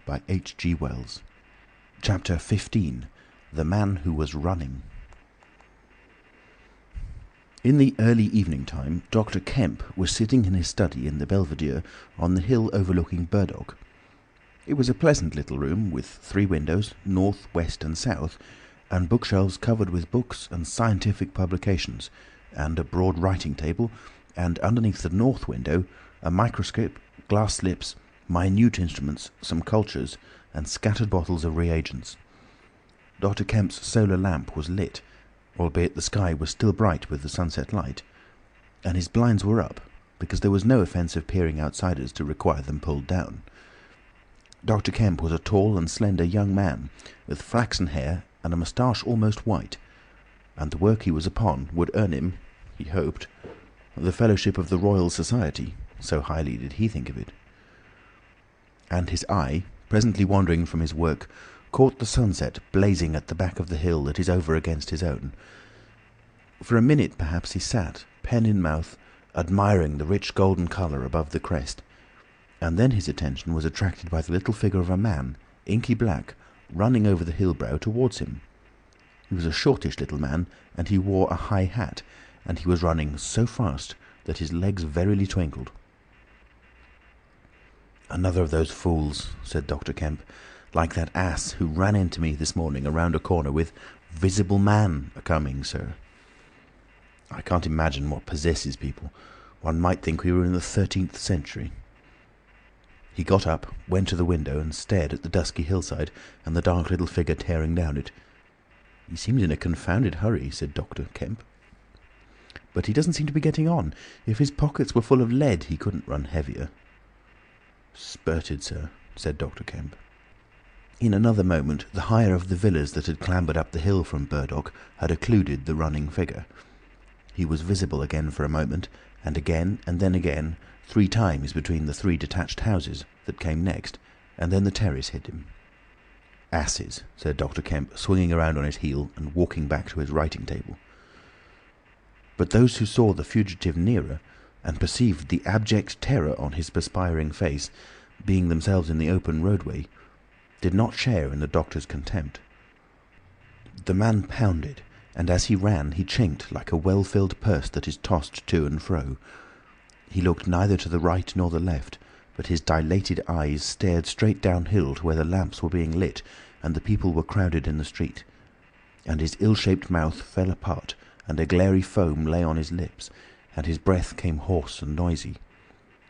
by H.G. Wells. Chapter 15. The Man Who Was Running. In the early evening time, Dr. Kemp was sitting in his study in the Belvedere on the hill overlooking Burdock. It was a pleasant little room with 3 windows, north, west and south, and bookshelves covered with books and scientific publications, and a broad writing table, and underneath the north window a microscope, glass slips, minute instruments, some cultures, and scattered bottles of reagents. Dr. Kemp's solar lamp was lit, albeit the sky was still bright with the sunset light, and his blinds were up, because there was no offence of peering outsiders to require them pulled down. Dr. Kemp was a tall and slender young man, with flaxen hair and a moustache almost white, and the work he was upon would earn him, he hoped, the fellowship of the Royal Society, so highly did he think of it. And his eye, presently wandering from his work, caught the sunset blazing at the back of the hill that is over against his own. For a minute perhaps he sat, pen in mouth, admiring the rich golden colour above the crest, and then his attention was attracted by the little figure of a man, inky black, running over the hill brow towards him. He was a shortish little man, and he wore a high hat, and he was running so fast that his legs verily twinkled. "Another of those fools," said Dr. Kemp, "like that ass who ran into me this morning around a corner with 'Visible Man a-coming, sir.' I can't imagine what possesses people. One might think we were in the 13th century." He got up, went to the window, and stared at the dusky hillside and the dark little figure tearing down it. "He seems in a confounded hurry," said Dr. Kemp. "But he doesn't seem to be getting on. If his pockets were full of lead, he couldn't run heavier." "Spurted, sir," said Dr. Kemp. In another moment the higher of the villas that had clambered up the hill from Burdock had occluded the running figure. He was visible again for a moment, and again, and then again, 3 times between the 3 detached houses that came next, and then the terrace hid him. "Asses," said Dr. Kemp, swinging around on his heel and walking back to his writing table. But those who saw the fugitive nearer, and perceived the abject terror on his perspiring face, being themselves in the open roadway, did not share in the doctor's contempt. The man pounded, and as he ran he chinked like a well-filled purse that is tossed to and fro. He looked neither to the right nor the left, but his dilated eyes stared straight downhill to where the lamps were being lit and the people were crowded in the street, and his ill-shaped mouth fell apart, and a glary foam lay on his lips, and his breath came hoarse and noisy.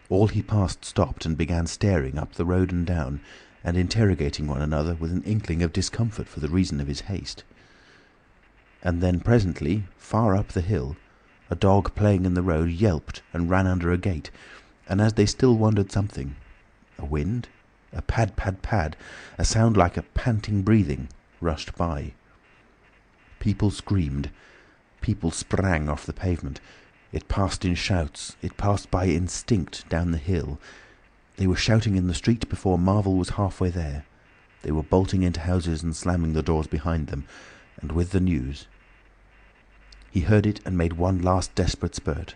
All he passed stopped and began staring up the road and down, and interrogating one another with an inkling of discomfort for the reason of his haste. And then presently, far up the hill, a dog playing in the road yelped and ran under a gate, and as they still wondered something, a wind, a pad, pad, pad, a sound like a panting breathing, rushed by. People screamed. People sprang off the pavement. It passed in shouts. It passed by instinct down the hill. They were shouting in the street before Marvel was halfway there. They were bolting into houses and slamming the doors behind them, and with the news. He heard it and made one last desperate spurt.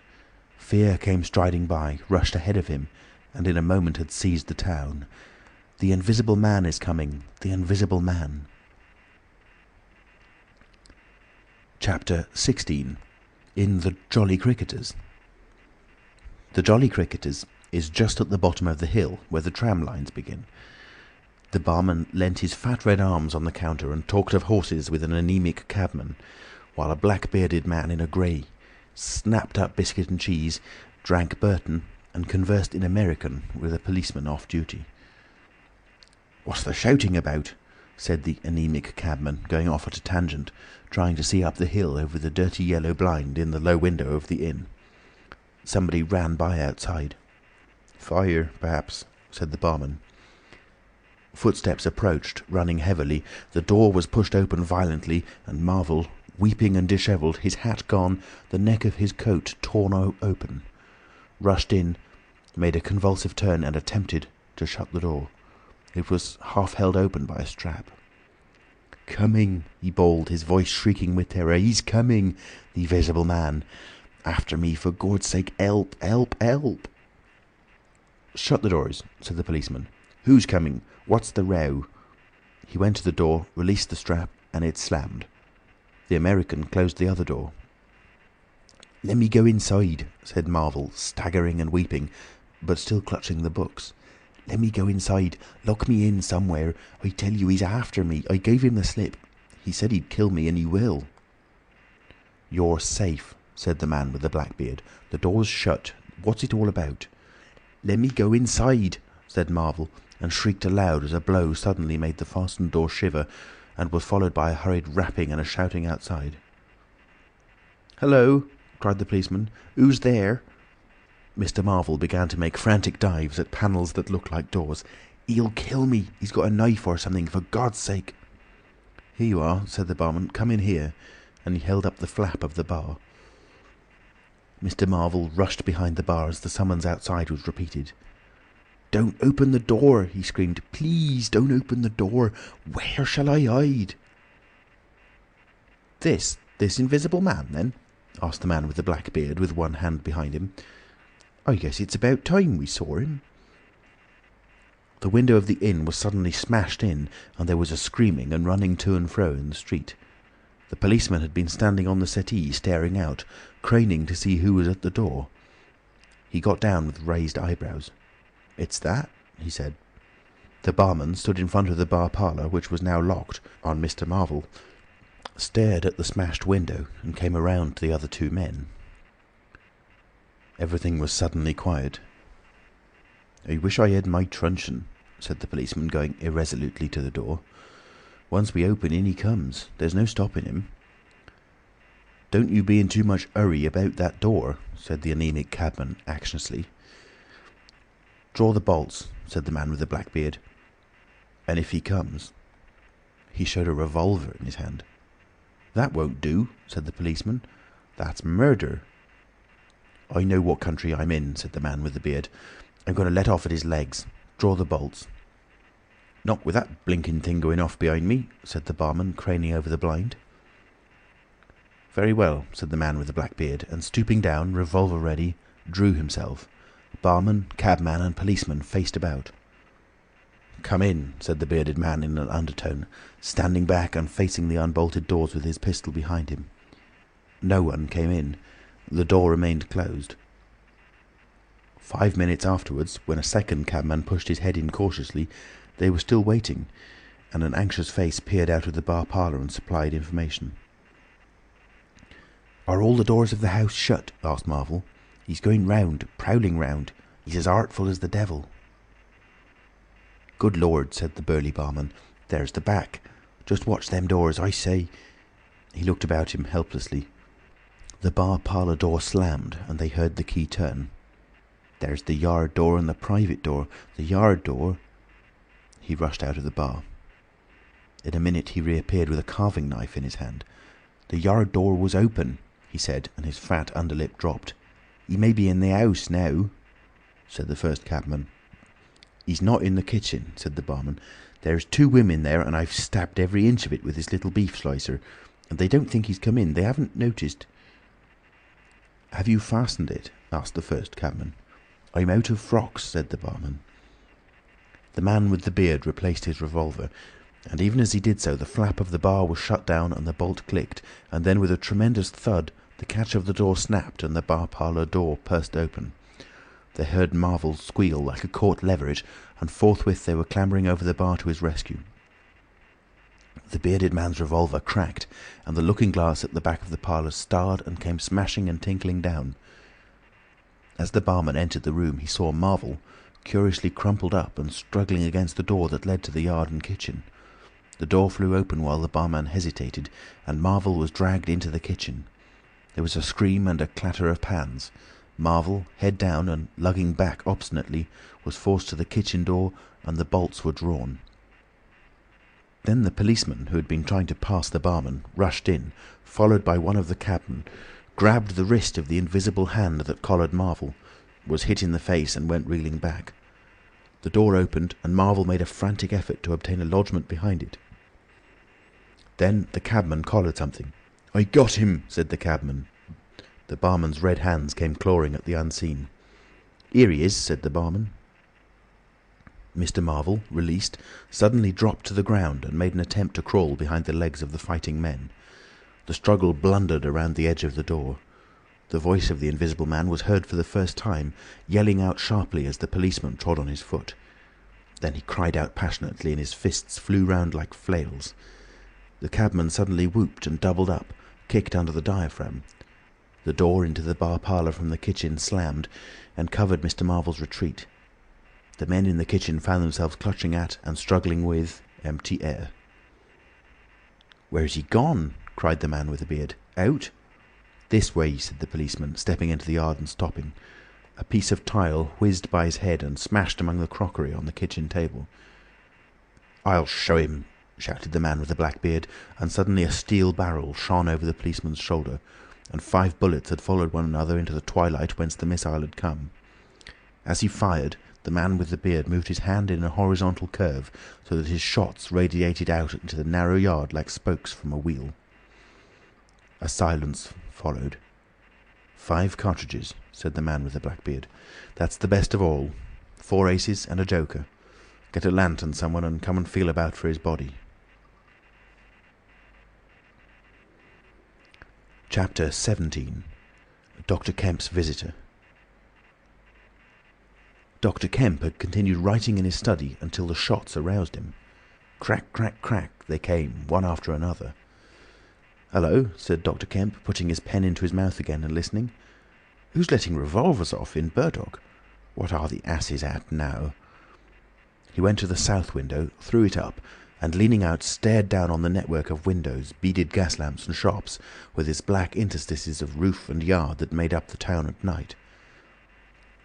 Fear came striding by, rushed ahead of him, and in a moment had seized the town. "The Invisible Man is coming! The Invisible Man!" Chapter 16. In the Jolly Cricketers. The Jolly Cricketers is just at the bottom of the hill, where the tram lines begin. The barman leant his fat red arms on the counter and talked of horses with an anaemic cabman, while a black-bearded man in a grey snapped up biscuit and cheese, drank Burton, and conversed in American with a policeman off duty. "What's the shouting about?" said the anaemic cabman, going off at a tangent, trying to see up the hill over the dirty yellow blind in the low window of the inn. Somebody ran by outside. "Fire, perhaps," said the barman. Footsteps approached, running heavily. The door was pushed open violently, and Marvel, weeping and dishevelled, his hat gone, the neck of his coat torn open, rushed in, made a convulsive turn, and attempted to shut the door. It was half held open by a strap. "Coming!" he bawled, his voice shrieking with terror. "He's coming! The Invisible Man! After me, for Gord's sake! Help! Help! Help!" "Shut the doors," said the policeman, Who's coming? What's the row?" He went to the door, released the strap, and it slammed. The American closed the other door. "Let me go inside," said Marvel, staggering and weeping, but still clutching the books. "Let me go inside. Lock me in somewhere. I tell you, he's after me. I gave him the slip. He said he'd kill me, and he will." "You're safe," said the man with the black beard. "The door's shut. What's it all about?" "Let me go inside," said Marvel, and shrieked aloud as a blow suddenly made the fastened door shiver, and was followed by a hurried rapping and a shouting outside. "Hello!" cried the policeman. "Who's there?" Mr. Marvel began to make frantic dives at panels that looked like doors. "He'll kill me. He's got a knife or something, for God's sake." "Here you are," said the barman. "Come in here." And he held up the flap of the bar. Mr. Marvel rushed behind the bar as the summons outside was repeated. "Don't open the door!" he screamed. "Please don't open the door! Where shall I hide?" This invisible man, then?" asked the man with the black beard, with one hand behind him. "I guess it's about time we saw him." The window of the inn was suddenly smashed in, and there was a screaming and running to and fro in the street. The policeman had been standing on the settee, staring out, craning to see who was at the door. He got down with raised eyebrows. "It's that," he said. The barman stood in front of the bar parlour, which was now locked on Mr. Marvel, stared at the smashed window, and came around to the other two men. Everything was suddenly quiet. "I wish I had my truncheon," said the policeman, going irresolutely to the door. "Once we open, in he comes. There's no stopping him." "Don't you be in too much hurry about that door," said the anaemic cabman anxiously. "Draw the bolts," said the man with the black beard. "And if he comes—" He showed a revolver in his hand. "That won't do," said the policeman. "That's murder." "I know what country I'm in," said the man with the beard. "I'm going to let off at his legs. Draw the bolts." "Not with that blinking thing going off behind me," said the barman, craning over the blind. "Very well," said the man with the black beard, and stooping down, revolver ready, drew himself. Barman, cabman, and policeman faced about. "Come in," said the bearded man in an undertone, standing back and facing the unbolted doors with his pistol behind him. No one came in. The door remained closed. 5 minutes afterwards, when a second cabman pushed his head in cautiously, they were still waiting, and an anxious face peered out of the bar parlour and supplied information. "Are all the doors of the house shut?" asked Marvel. "He's going round, prowling round. He's as artful as the devil." "Good Lord," said the burly barman. "There's the back. Just watch them doors, I say." He looked about him helplessly. The bar parlour door slammed, and they heard the key turn. "There's the yard door and the private door. The yard door—" He rushed out of the bar. In a minute he reappeared with a carving knife in his hand. "The yard door was open," he said, and his fat underlip dropped. "He may be in the house now," said the first cabman. "He's not in the kitchen," said the barman. "There's 2 women there, and I've stabbed every inch of it with this little beef slicer. And they don't think he's come in. They haven't noticed." "Have you fastened it?" asked the first cabman. "I'm out of frocks," said the barman. The man with the beard replaced his revolver, and even as he did so, the flap of the bar was shut down and the bolt clicked, and then with a tremendous thud, the catch of the door snapped and the bar parlour door burst open. They heard Marvel squeal like a caught leveret, and forthwith they were clambering over the bar to his rescue. The bearded man's revolver cracked, and the looking-glass at the back of the parlour starred and came smashing and tinkling down. As the barman entered the room, he saw Marvel, curiously crumpled up and struggling against the door that led to the yard and kitchen. The door flew open while the barman hesitated, and Marvel was dragged into the kitchen. There was a scream and a clatter of pans. Marvel, head down and lugging back obstinately, was forced to the kitchen door, and the bolts were drawn. Then the policeman, who had been trying to pass the barman, rushed in, followed by one of the cabmen, grabbed the wrist of the invisible hand that collared Marvel, was hit in the face and went reeling back. The door opened, and Marvel made a frantic effort to obtain a lodgment behind it. Then the cabman collared something. "I got him," said the cabman. The barman's red hands came clawing at the unseen. "Here he is," said the barman. Mr. Marvel, released, suddenly dropped to the ground and made an attempt to crawl behind the legs of the fighting men. The struggle blundered around the edge of the door. The voice of the Invisible Man was heard for the first time, yelling out sharply as the policeman trod on his foot. Then he cried out passionately and his fists flew round like flails. The cabman suddenly whooped and doubled up, kicked under the diaphragm. The door into the bar parlour from the kitchen slammed and covered Mr. Marvel's retreat. The men in the kitchen found themselves clutching at and struggling with empty air. "Where's he gone?" cried the man with the beard. "Out?" "This way," said the policeman, stepping into the yard and stopping. A piece of tile whizzed by his head and smashed among the crockery on the kitchen table. "I'll show him," shouted the man with the black beard, and suddenly a steel barrel shone over the policeman's shoulder, and 5 bullets had followed one another into the twilight whence the missile had come. As he fired, the man with the beard moved his hand in a horizontal curve so that his shots radiated out into the narrow yard like spokes from a wheel. A silence followed. 5 cartridges, said the man with the black beard. "That's the best of all. 4 aces and a joker. Get a lantern, someone, and come and feel about for his body." Chapter 17. Dr. Kemp's Visitor. Dr. Kemp had continued writing in his study until the shots aroused him. Crack, crack, crack, they came, one after another. "Hello," said Dr. Kemp, putting his pen into his mouth again and listening. "Who's letting revolvers off in Burdock? What are the asses at now?" He went to the south window, threw it up, and leaning out stared down on the network of windows, beaded gas lamps and shops, with its black interstices of roof and yard that made up the town at night.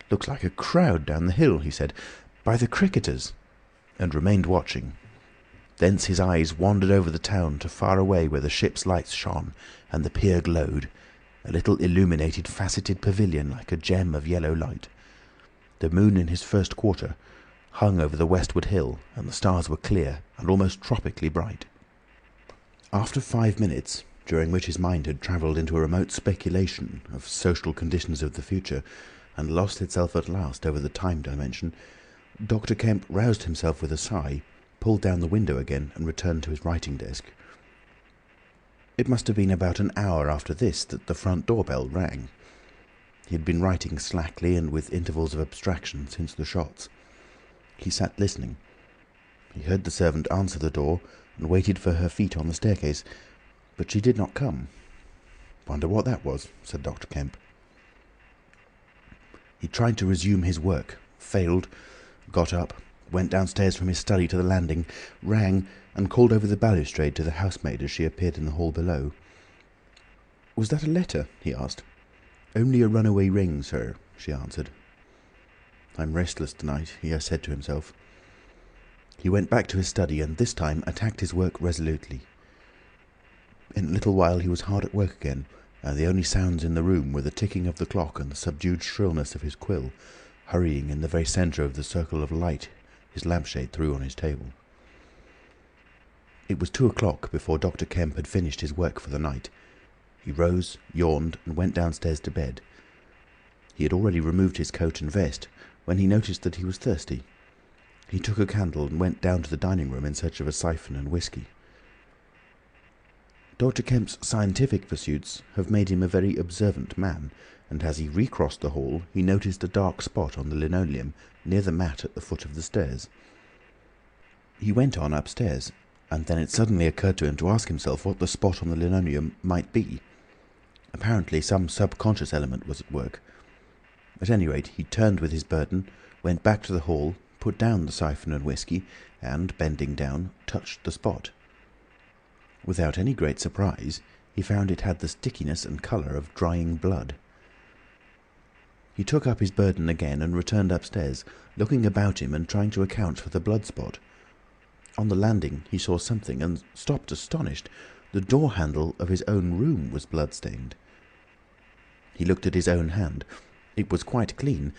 "Looks like a crowd down the hill," he said, "by the cricketers," and remained watching. Thence his eyes wandered over the town to far away where the ship's lights shone and the pier glowed, a little illuminated faceted pavilion like a gem of yellow light. The moon in his first quarter hung over the westward hill, and the stars were clear and almost tropically bright. After 5 minutes, during which his mind had travelled into a remote speculation of social conditions of the future, and lost itself at last over the time dimension, Dr. Kemp roused himself with a sigh, pulled down the window again, and returned to his writing desk. It must have been about an hour after this that the front door bell rang. He had been writing slackly and with intervals of abstraction since the shots. He sat listening. He heard the servant answer the door and waited for her feet on the staircase, but she did not come. "Wonder what that was," said Dr. Kemp. He tried to resume his work, failed, got up, went downstairs from his study to the landing, rang, and called over the balustrade to the housemaid as she appeared in the hall below. "Was that a letter?" he asked. "Only a runaway ring, sir," she answered. "I'm restless tonight," he said to himself. He went back to his study and this time attacked his work resolutely. In a little while he was hard at work again, and the only sounds in the room were the ticking of the clock and the subdued shrillness of his quill, hurrying in the very centre of the circle of light his lampshade threw on his table. It was 2 o'clock before Dr. Kemp had finished his work for the night. He rose, yawned, and went downstairs to bed. He had already removed his coat and vest when he noticed that he was thirsty. He took a candle and went down to the dining room in search of a siphon and whisky. Dr. Kemp's scientific pursuits have made him a very observant man, and as he recrossed the hall, he noticed a dark spot on the linoleum near the mat at the foot of the stairs. He went on upstairs, and then it suddenly occurred to him to ask himself what the spot on the linoleum might be. Apparently some subconscious element was at work. At any rate, he turned with his burden, went back to the hall, put down the siphon and whisky, and, bending down, touched the spot. Without any great surprise, he found it had the stickiness and colour of drying blood. He took up his burden again and returned upstairs, looking about him and trying to account for the blood spot. On the landing he saw something and stopped astonished. The door handle of his own room was blood-stained. He looked at his own hand. It was quite clean,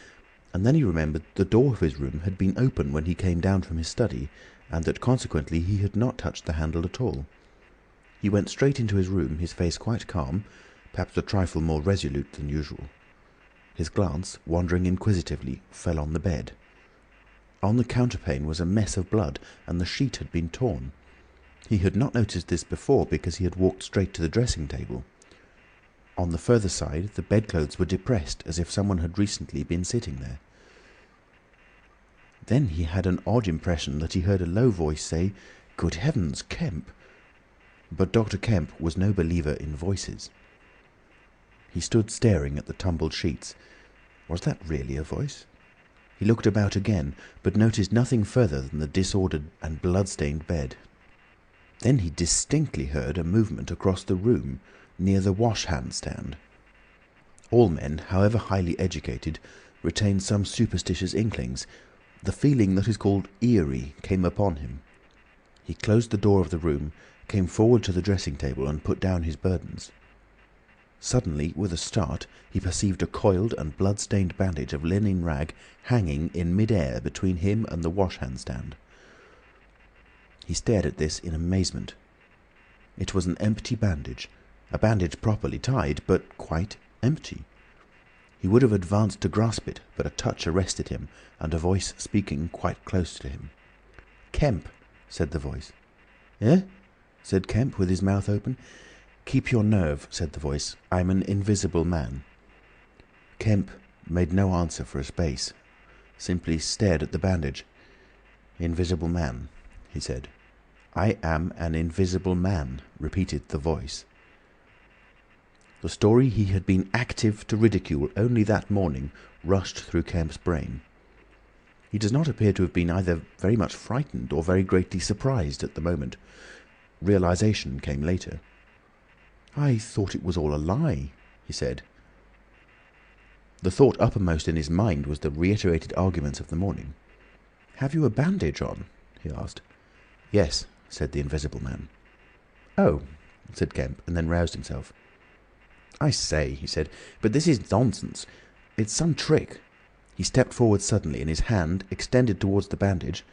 and then he remembered the door of his room had been open when he came down from his study, and that consequently he had not touched the handle at all. He went straight into his room, his face quite calm, perhaps a trifle more resolute than usual. His glance, wandering inquisitively, fell on the bed. On the counterpane was a mess of blood, and the sheet had been torn. He had not noticed this before because he had walked straight to the dressing table. On the further side, the bedclothes were depressed, as if someone had recently been sitting there. Then he had an odd impression that he heard a low voice say, "Good heavens, Kemp!" But Dr. Kemp was no believer in voices. He stood staring at the tumbled sheets. Was that really a voice? He looked about again, but noticed nothing further than the disordered and blood-stained bed. Then he distinctly heard a movement across the room, near the wash-hand stand. All men, however highly educated, retain some superstitious inklings. The feeling that is called eerie came upon him. He closed the door of the room, came forward to the dressing table and put down his burdens. Suddenly, with a start, he perceived a coiled and blood-stained bandage of linen rag hanging in mid-air between him and the wash-hand stand. He stared at this in amazement. It was an empty bandage, a bandage properly tied, but quite empty. He would have advanced to grasp it, but a touch arrested him, and a voice speaking quite close to him. "Kemp," said the voice. "Eh?" said Kemp, with his mouth open. "Keep your nerve," said the voice. "I'm an invisible man." Kemp made no answer for a space, simply stared at the bandage. "Invisible man," he said. "I am an invisible man," repeated the voice. The story he had been active to ridicule only that morning rushed through Kemp's brain. He does not appear to have been either very much frightened or very greatly surprised at the moment. Realization came later. "I thought it was all a lie," he said. The thought uppermost in his mind was the reiterated arguments of the morning. "Have you a bandage on?" he asked. "Yes," said the Invisible Man. "Oh," said Kemp, and then roused himself. "I say," he said, "but this is nonsense. It's some trick." He stepped forward suddenly, and his hand, extended towards the bandage,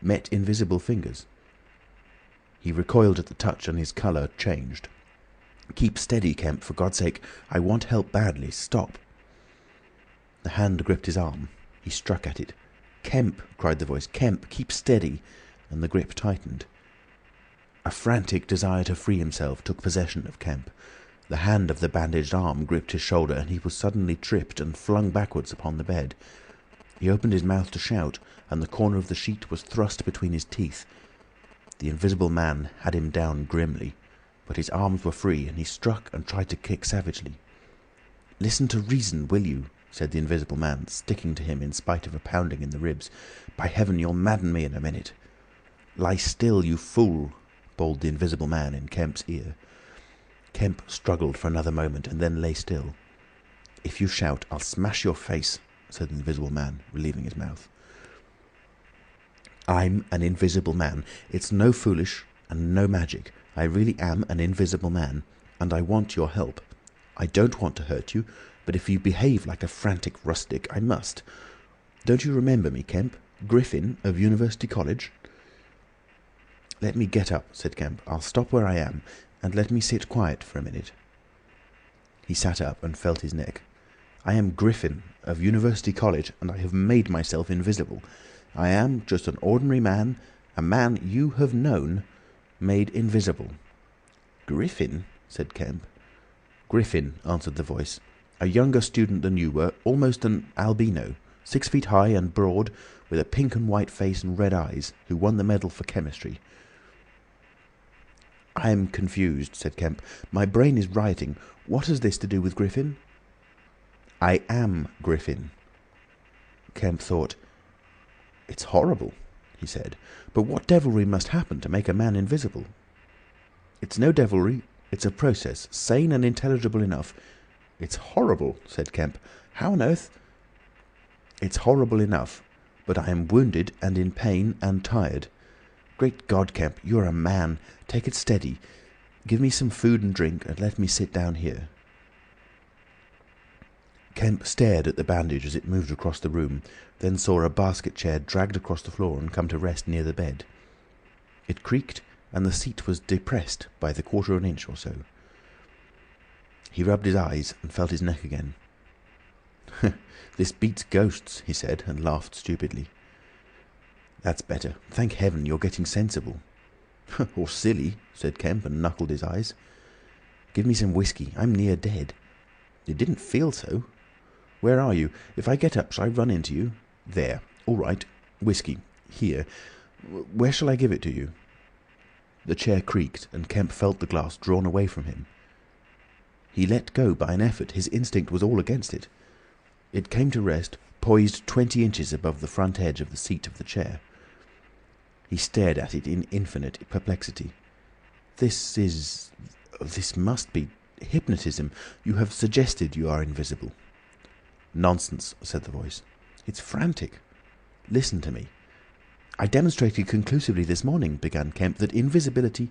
met invisible fingers. He recoiled at the touch, and his colour changed. "Keep steady, Kemp, for God's sake. I want help badly. Stop." The hand gripped his arm. He struck at it. "Kemp!" cried the voice. "Kemp, keep steady!" And the grip tightened. A frantic desire to free himself took possession of Kemp. The hand of the bandaged arm gripped his shoulder, and he was suddenly tripped and flung backwards upon the bed. He opened his mouth to shout, and the corner of the sheet was thrust between his teeth. The Invisible Man had him down grimly, but his arms were free, and he struck and tried to kick savagely. "Listen to reason, will you?" said the Invisible Man, sticking to him in spite of a pounding in the ribs. "By heaven, you'll madden me in a minute." "Lie still, you fool!" bawled the Invisible Man in Kemp's ear. Kemp struggled for another moment and then lay still. "If you shout, I'll smash your face," said the Invisible Man, relieving his mouth. "I'm an Invisible Man. It's no foolish and no magic. I really am an Invisible Man, and I want your help. I don't want to hurt you, but if you behave like a frantic rustic, I must. Don't you remember me, Kemp? Griffin of University College?" "Let me get up," said Kemp. "I'll stop where I am, and let me sit quiet for a minute." He sat up and felt his neck. "I am Griffin of University College, and I have made myself invisible. I am just an ordinary man, a man you have known, made invisible." "Griffin?" said Kemp. "Griffin," answered the voice. "A younger student than you were, almost an albino, 6 feet high and broad, with a pink and white face and red eyes, who won the medal for chemistry." "I am confused," said Kemp. "My brain is rioting. What has this to do with Griffin?" "I am Griffin." Kemp thought. "It's horrible," he said. "But what devilry must happen to make a man invisible?" "It's no devilry. It's a process, sane and intelligible enough." "It's horrible," said Kemp. "How on earth—" "It's horrible enough, but I am wounded and in pain and tired. Great God, Kemp, you're a man. Take it steady. Give me some food and drink, and let me sit down here." Kemp stared at the bandage as it moved across the room, then saw a basket chair dragged across the floor and come to rest near the bed. It creaked, and the seat was depressed by the quarter of an inch or so. He rubbed his eyes and felt his neck again. "This beats ghosts," he said, and laughed stupidly. That's better. Thank heaven you're getting sensible." "Or silly," said Kemp, and knuckled his eyes. "Give me some whiskey. I'm near dead." "It didn't feel so." "Where are you? If I get up, shall I run into you?" "There. All right. Whiskey. Here. Where shall I give it to you?" The chair creaked, and Kemp felt the glass drawn away from him. He let go by an effort. His instinct was all against it. It came to rest, poised 20 inches above the front edge of the seat of the chair. He stared at it in infinite perplexity. This must be hypnotism. You have suggested you are invisible." "Nonsense," said the voice. "It's frantic. Listen to me. I demonstrated conclusively this morning," began Kemp, "that invisibility—"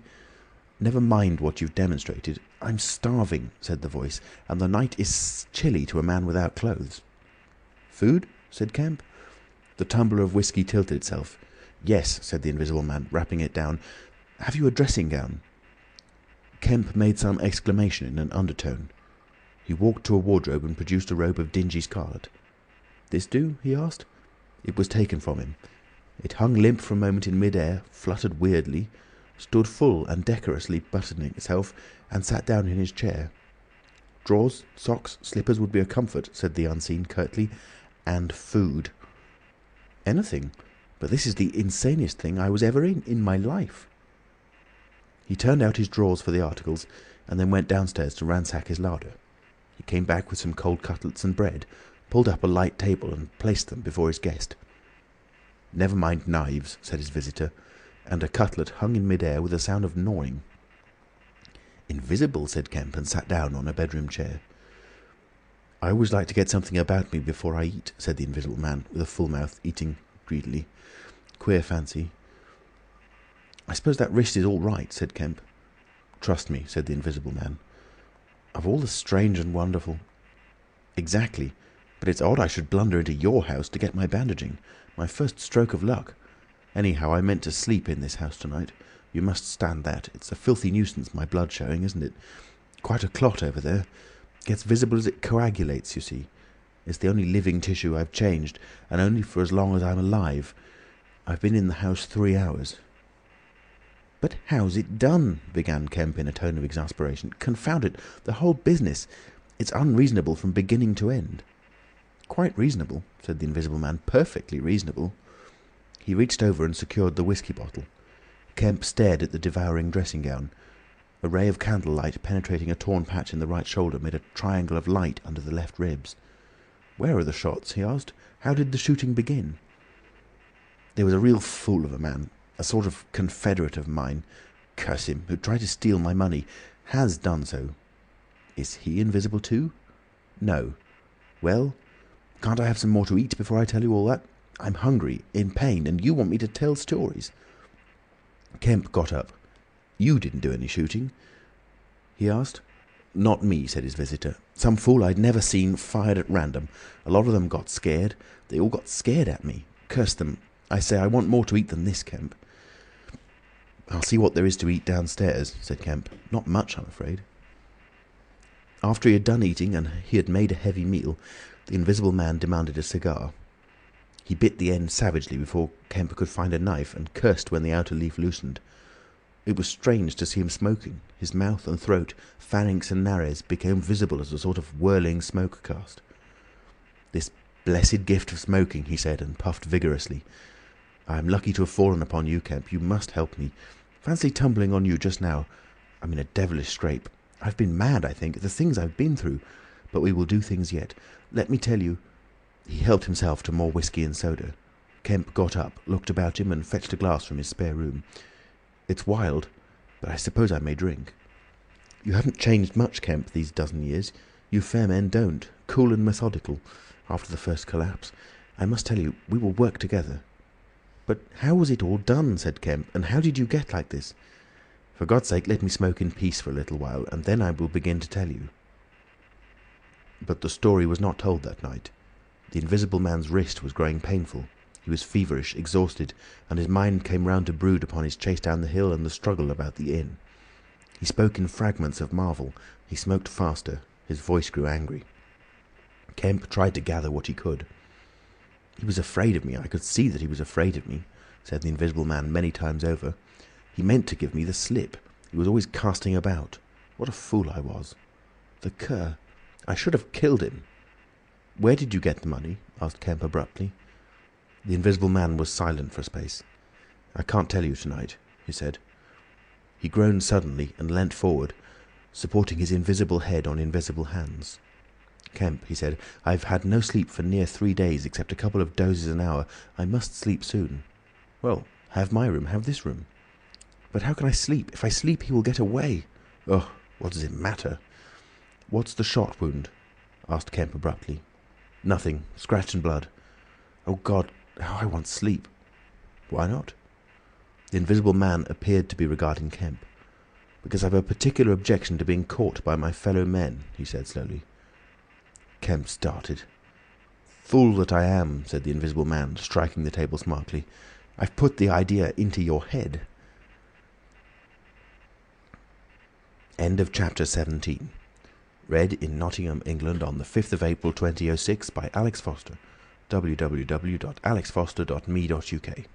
"Never mind what you've demonstrated. I'm starving," said the voice, "and the night is chilly to a man without clothes." "Food?" said Kemp. The tumbler of whiskey tilted itself. "Yes," said the Invisible Man, rapping it down. "Have you a dressing gown?" Kemp made some exclamation in an undertone. He walked to a wardrobe and produced a robe of dingy scarlet. "This do?" he asked. It was taken from him. It hung limp for a moment in mid-air, fluttered weirdly, stood full and decorously buttoning itself, and sat down in his chair. "Drawers, socks, slippers would be a comfort," said the unseen curtly. "And food." "Anything. But this is the insanest thing I was ever in my life." He turned out his drawers for the articles, and then went downstairs to ransack his larder. He came back with some cold cutlets and bread, pulled up a light table and placed them before his guest. "Never mind knives," said his visitor, and a cutlet hung in mid-air with a sound of gnawing. "Invisible," said Kemp, and sat down on a bedroom chair. "I always like to get something about me before I eat," said the Invisible Man, with a full mouth, eating greedily. "Queer fancy." "I suppose that wrist is all right," said Kemp. "Trust me," said the Invisible Man. "Of all the strange and wonderful—" "Exactly. But it's odd I should blunder into your house to get my bandaging. My first stroke of luck. Anyhow, I meant to sleep in this house tonight. You must stand that. It's a filthy nuisance, my blood showing, isn't it? Quite a clot over there. Gets visible as it coagulates, you see. It's the only living tissue I've changed, and only for as long as I'm alive. I've been in the house 3 hours." "But how's it done?" began Kemp in a tone of exasperation. "Confound it, the whole business. It's unreasonable from beginning to end." "Quite reasonable," said the Invisible Man. "Perfectly reasonable." He reached over and secured the whiskey bottle. Kemp stared at the devouring dressing gown. A ray of candlelight penetrating a torn patch in the right shoulder made a triangle of light under the left ribs. "Where are the shots?" he asked. "How did the shooting begin?" "There was a real fool of a man, a sort of confederate of mine, curse him, who tried to steal my money. Has done so." "Is he invisible too?" "No." "Well, can't I have some more to eat before I tell you all that? I'm hungry, in pain, and you want me to tell stories." Kemp got up. "You didn't do any shooting?" he asked. "Not me," said his visitor. "Some fool I'd never seen fired at random. A lot of them got scared. They all got scared at me. Curse them. I say, I want more to eat than this, Kemp." "I'll see what there is to eat downstairs," said Kemp. "Not much, I'm afraid." After he had done eating, and he had made a heavy meal, the Invisible Man demanded a cigar. He bit the end savagely before Kemp could find a knife, and cursed when the outer leaf loosened. It was strange to see him smoking. His mouth and throat, pharynx and nares, became visible as a sort of whirling smoke cast. "This blessed gift of smoking," he said, and puffed vigorously. "I am lucky to have fallen upon you, Kemp. You must help me. Fancy tumbling on you just now. I'm in a devilish scrape. I've been mad, I think. The things I've been through. But we will do things yet. Let me tell you—" He helped himself to more whiskey and soda. Kemp got up, looked about him, and fetched a glass from his spare room. "It's wild, but I suppose I may drink. You haven't changed much, Kemp, these dozen years. You fair men don't. Cool and methodical, after the first collapse. I must tell you, we will work together." "But how was it all done?" said Kemp. "And how did you get like this?" "For God's sake, let me smoke in peace for a little while, and then I will begin to tell you." But the story was not told that night. The Invisible Man's wrist was growing painful. He was feverish, exhausted, and his mind came round to brood upon his chase down the hill and the struggle about the inn. He spoke in fragments of marvel. He smoked faster. His voice grew angry. Kemp tried to gather what he could. "He was afraid of me. I could see that he was afraid of me. said the Invisible Man many times over. "He meant to give me the slip. He was always casting about. What a fool I was. The cur! I should have killed him." "Where did you get the money?" asked Kemp abruptly. The Invisible Man was silent for a space. "I can't tell you tonight," he said. He groaned suddenly and leant forward, supporting his invisible head on invisible hands. "Kemp," he said, "I've had no sleep for near 3 days, except a couple of dozes an hour. I must sleep soon." "Well, have my room, have this room." "But how can I sleep? If I sleep he will get away." "Oh, what does it matter?" "What's the shot wound?" asked Kemp abruptly. "Nothing. Scratch and blood." "Oh God, how I want sleep." "Why not?" The Invisible Man appeared to be regarding Kemp. "Because I've a particular objection to being caught by my fellow men," he said slowly. Kemp started. "Fool that I am," said the Invisible Man, striking the table smartly. "I've put the idea into your head." End of chapter 17. Read in Nottingham, England on the 5th of April 2006 by Alex Foster. www.alexfoster.me.uk